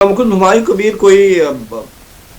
मुकुंद हुमायूं कबीर कोई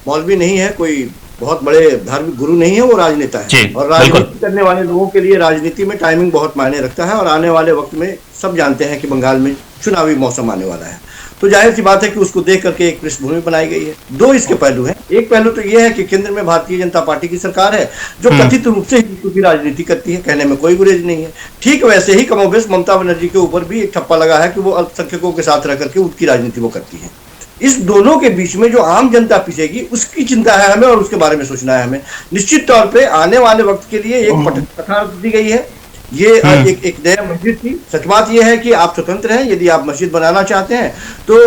मौलवी नहीं है, कोई बहुत बड़े धार्मिक गुरु नहीं है, वो राजनेता है। और राजनीति करने वाले लोगों के लिए राजनीति में टाइमिंग बहुत मायने रखता है। और आने वाले वक्त में सब जानते हैं कि बंगाल में चुनावी मौसम आने वाला है, तो जाहिर सी बात है कि उसको देख करके एक पृष्ठभूमि बनाई गई है। दो इसके पहलू हैं। एक पहलू तो यह है कि केंद्र में भारतीय जनता पार्टी की सरकार है जो कथित रूप से हिंदू की राजनीति करती है, कहने में कोई गुरेज नहीं है। ठीक वैसे ही कमोबेश ममता बनर्जी के ऊपर भी एक ठप्पा लगा है कि वो अल्पसंख्यकों के साथ रह करके उनकी राजनीति वो करती है। इस दोनों के बीच में जो आम जनता पिसेगी उसकी चिंता है हमें, और उसके बारे में सोचना है हमें। निश्चित तौर पे आने वाले वक्त के लिए एक कथा दी गई है। ये एक नया मस्जिद थी। सच बात यह है कि आप स्वतंत्र हैं, यदि आप मस्जिद बनाना चाहते हैं तो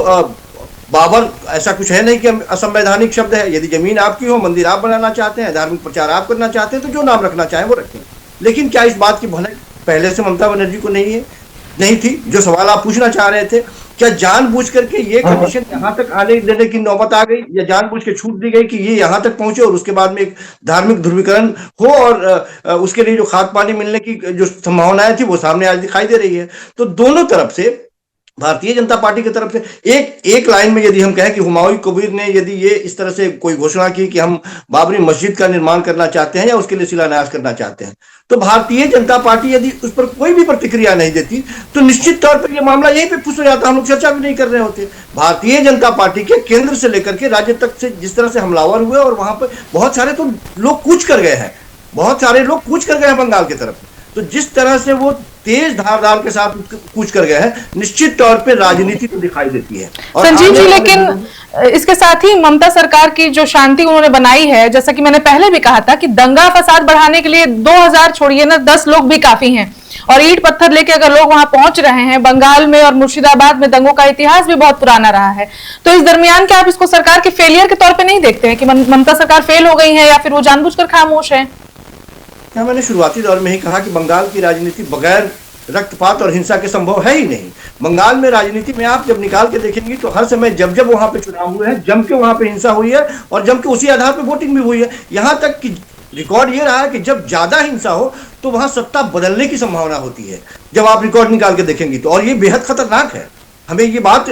बाबर ऐसा कुछ है नहीं कि असंवैधानिक शब्द है। यदि जमीन आपकी हो, मंदिर आप बनाना चाहते हैं, धार्मिक प्रचार आप करना चाहते हैं, तो जो नाम रखना चाहें वो रखें। लेकिन क्या इस बात की भलाई पहले से ममता बनर्जी को नहीं थी? जो सवाल आप पूछना चाह रहे थे, क्या जानबूझ करके ये कंडीशन यहाँ तक आने देने की नौबत आ गई, या जानबूझ के छूट दी गई कि ये यहाँ तक पहुंचे और उसके बाद में एक धार्मिक ध्रुवीकरण हो और उसके लिए जो खाद पानी मिलने की जो संभावनाएं थी वो सामने आज दिखाई दे रही है। तो दोनों तरफ से, भारतीय जनता पार्टी की तरफ से एक लाइन में यदि हम कहें कि हुमायूं कबीर ने यदि ये इस तरह से कोई घोषणा की कि हम बाबरी मस्जिद का निर्माण करना चाहते हैं या उसके लिए शिलान्यास करना चाहते हैं, तो भारतीय जनता पार्टी यदि उस पर कोई भी प्रतिक्रिया नहीं देती तो निश्चित तौर पर यह मामला यहीं पे फंस जाता, हम लोग चर्चा भी नहीं कर रहे होते। भारतीय जनता पार्टी के केंद्र से लेकर के राज्य तक से जिस तरह से हमलावर हुए, और वहां पर बहुत सारे तो लोग कूच कर गए हैं, बहुत सारे लोग कूच कर गए हैं बंगाल की तरफ। तो जिस तरह से वो तेज धारदार के साथ कूच कर गए हैं, निश्चित तौर पे राजनीति तो दिखाई देती है। संजीव जी, लेकिन इसके साथ ही ममता सरकार की जो शांति उन्होंने बनाई है, जैसा कि मैंने पहले भी कहा था कि दंगा फसाद बढ़ाने के लिए 2000 छोड़िए ना, 10 लोग भी काफी हैं। और ईंट पत्थर लेके अगर लोग वहां पहुंच रहे हैं, बंगाल में और मुर्शिदाबाद में दंगों का इतिहास भी बहुत पुराना रहा है, तो इस दरमियान क्या आप इसको सरकार के फेलियर के तौर पर नहीं देखते हैं कि ममता सरकार फेल हो गई है या फिर वो जानबूझकर खामोश है? क्या मैंने शुरुआती दौर में ही कहा कि बंगाल की राजनीति बगैर रक्तपात और हिंसा के संभव है ही नहीं। बंगाल में राजनीति में आप जब निकाल के देखेंगे तो हर समय जब जब वहां पे चुनाव हुए हैं, जम के वहां पे हिंसा हुई है और जम के उसी आधार पे वोटिंग भी हुई है। यहां तक कि रिकॉर्ड ये रहा है कि जब ज्यादा हिंसा हो तो वहां सत्ता बदलने की संभावना होती है, जब आप रिकॉर्ड निकाल के देखेंगे तो। और ये बेहद खतरनाक है। हमें ये बात,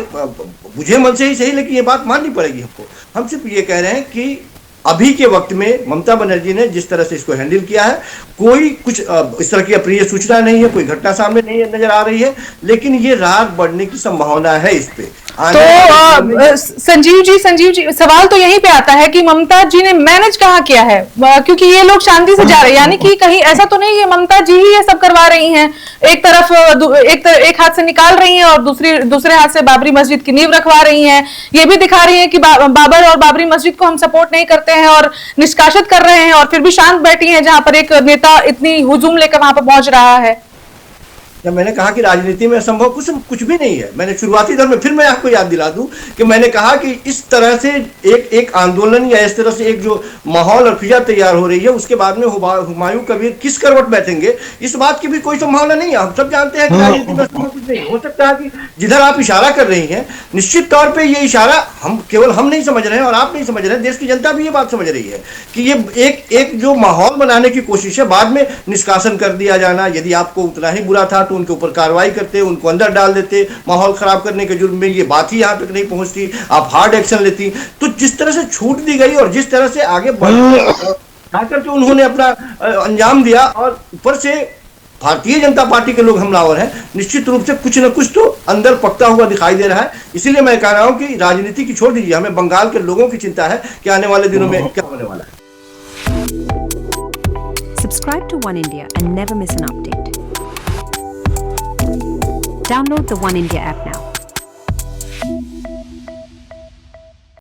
बुझे मन से ही सही, लेकिन ये बात माननी पड़ेगी हमको। हम सिर्फ ये कह रहे हैं कि अभी के वक्त में ममता बनर्जी ने जिस तरह से इसको हैंडल किया है, कोई कुछ इस तरह की अप्रिय सूचना नहीं है, कोई घटना सामने नहीं नजर आ रही है, लेकिन ये राग बढ़ने की संभावना है इस पे। तो संजीव जी, सवाल तो यहीं पे आता है कि ममता जी ने मैनेज कहाँ किया है, क्योंकि ये लोग शांति से जा रहे हैं, यानी कि कहीं ऐसा तो नहीं है ममता जी ही ये सब करवा रही हैं। एक तरफ एक हाथ से निकाल रही हैं और दूसरे हाथ से बाबरी मस्जिद की नींव रखवा रही हैं। ये भी दिखा रही हैं कि बाबर और बाबरी मस्जिद को हम सपोर्ट नहीं करते हैं और निष्कासित कर रहे हैं, और फिर भी शांत बैठी हैं जहां पर एक नेता इतनी हुजूम लेकर वहां पर पहुंच रहा है। जब मैंने कहा कि राजनीति में असंभव कुछ भी नहीं है, मैंने शुरुआती दौर में, फिर मैं आपको याद दिला दूं कि मैंने कहा कि इस तरह से एक आंदोलन या इस तरह से एक जो माहौल और फिजा तैयार हो रही है, उसके बाद में हुमायूं कबीर किस करवट बैठेंगे, इस बात की भी कोई संभावना नहीं है। हम सब जानते हैं कि राजनीति में असंभव कुछ नहीं हो सकता है। कि जिधर आप इशारा कर रही हैं, निश्चित तौर पर यह इशारा केवल हम नहीं समझ रहे हैं और आप नहीं समझ रहे हैं, देश की जनता भी ये बात समझ रही है कि ये एक जो माहौल बनाने की कोशिश है, बाद में निष्कासन कर दिया जाना। यदि आपको उतना ही बुरा था तो उनके ऊपर कार्रवाई करते, उनको अंदर डाल देते, माहौल खराब करने के जुर्म में, ये बात ही यहां तक नहीं पहुंचती, आप हार्ड एक्शन लेती। तो जिस तरह से छूट दी गई और जिस तरह से आगे बढ़कर के उन्होंने अपना अंजाम दिया, और ऊपर से भारतीय जनता पार्टी के लोग हमलावर हैं, निश्चित रूप से कुछ न कुछ तो अंदर पकता हुआ दिखाई दे रहा है। इसीलिए मैं कह रहा हूं कि राजनीति की छोड़ दीजिए, हमें बंगाल के लोगों की चिंता है कि आने वाले दिनों में क्या होने वाला है। Subscribe to One India and never miss an update. Download the One India app now.